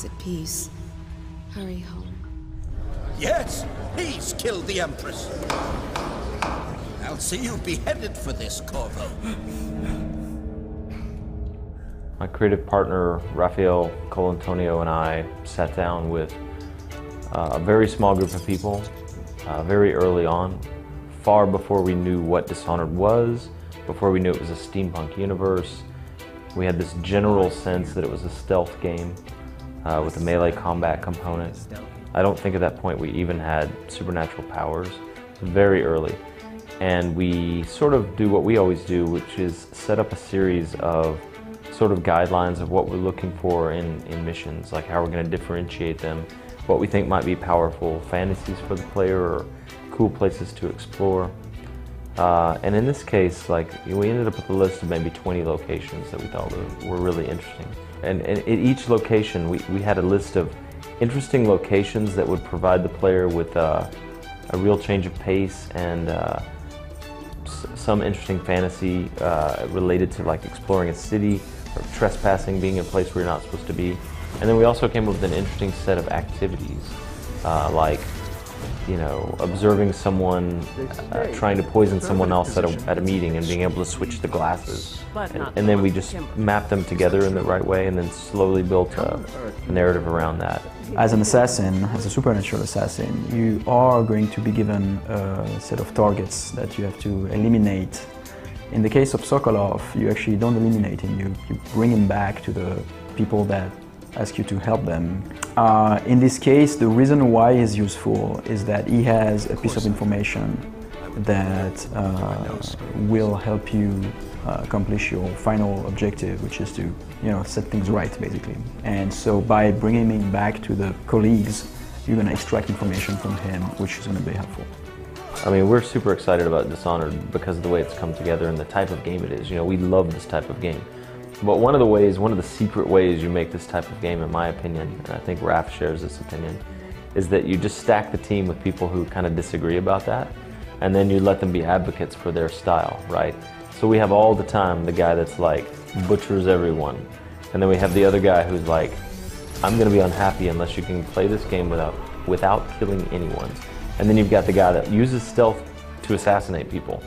is at peace. Hurry home. Yes, he's killed the Empress. I'll see you beheaded for this, Corvo. My creative partner, Raphael Colantonio, and I sat down with a very small group of people very early on, far before we knew what Dishonored was, before we knew it was a steampunk universe. We had this general sense that it was a stealth game with a melee combat component. I don't think at that point we even had supernatural powers. It was very early. And we sort of do what we always do, which is set up a series of sort of guidelines of what we're looking for in missions, like how we're going to differentiate them, what we think might be powerful fantasies for the player or cool places to explore. And in this case, we ended up with a list of maybe 20 locations that we thought were really interesting. And at each location, we had a list of interesting locations that would provide the player with a real change of pace and some interesting fantasy related to exploring a city or trespassing, being in a place where you're not supposed to be. And then we also came up with an interesting set of activities, observing someone trying to poison someone else at a meeting and being able to switch the glasses. And then we just mapped them together in the right way and then slowly built a narrative around that. As an assassin, as a supernatural assassin, you are going to be given a set of targets that you have to eliminate. In the case of Sokolov, you actually don't eliminate him, you bring him back to the people that ask you to help them. In this case, the reason why he's useful is that he has a piece of information that will help you accomplish your final objective, which is to set things right, basically. And so by bringing him back to the colleagues, you're going to extract information from him, which is going to be helpful. I mean, we're super excited about Dishonored because of the way it's come together and the type of game it is. We love this type of game. But one of the secret ways you make this type of game, in my opinion, and I think Raph shares this opinion, is that you just stack the team with people who kind of disagree about that, and then you let them be advocates for their style, right? So we have all the time the guy that's butchers everyone, and then we have the other guy who's I'm going to be unhappy unless you can play this game without killing anyone. And then you've got the guy that uses stealth to assassinate people.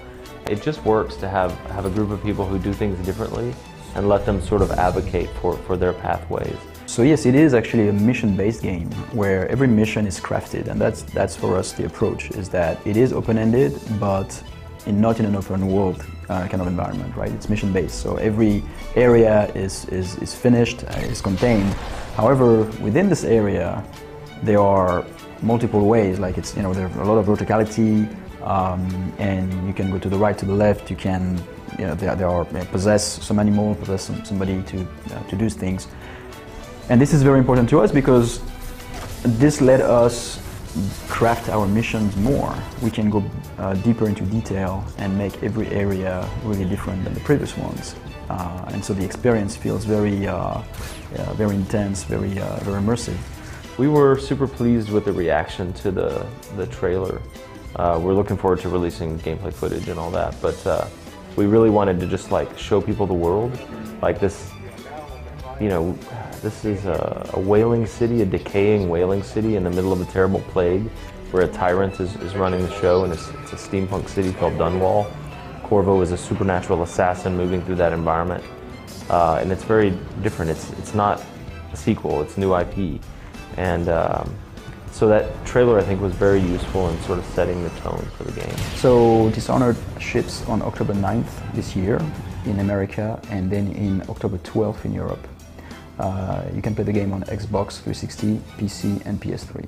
It just works to have a group of people who do things differently and let them sort of advocate for their pathways. So yes, it is actually a mission-based game where every mission is crafted, and that's for us the approach, is that it is open-ended, but not in an open world kind of environment, right? It's mission-based, so every area is finished, is contained. However, within this area, there are multiple ways, there's a lot of verticality, and you can go to the right, to the left, you can possess some animal, possess somebody to do things. And this is very important to us because this let us craft our missions more. We can go deeper into detail and make every area really different than the previous ones. And so the experience feels very intense, very immersive. We were super pleased with the reaction to the trailer. We're looking forward to releasing gameplay footage and all that, but we really wanted to just show people the world. This is a whaling city, a decaying whaling city in the middle of a terrible plague where a tyrant is running the show, and it's a steampunk city called Dunwall. Corvo is a supernatural assassin moving through that environment. And it's very different. It's not a sequel, it's new IP. And so that trailer, I think, was very useful in sort of setting the tone for the game. So Dishonored ships on October 9th this year in America, and then in October 12th in Europe. You can play the game on Xbox 360, PC, and PS3.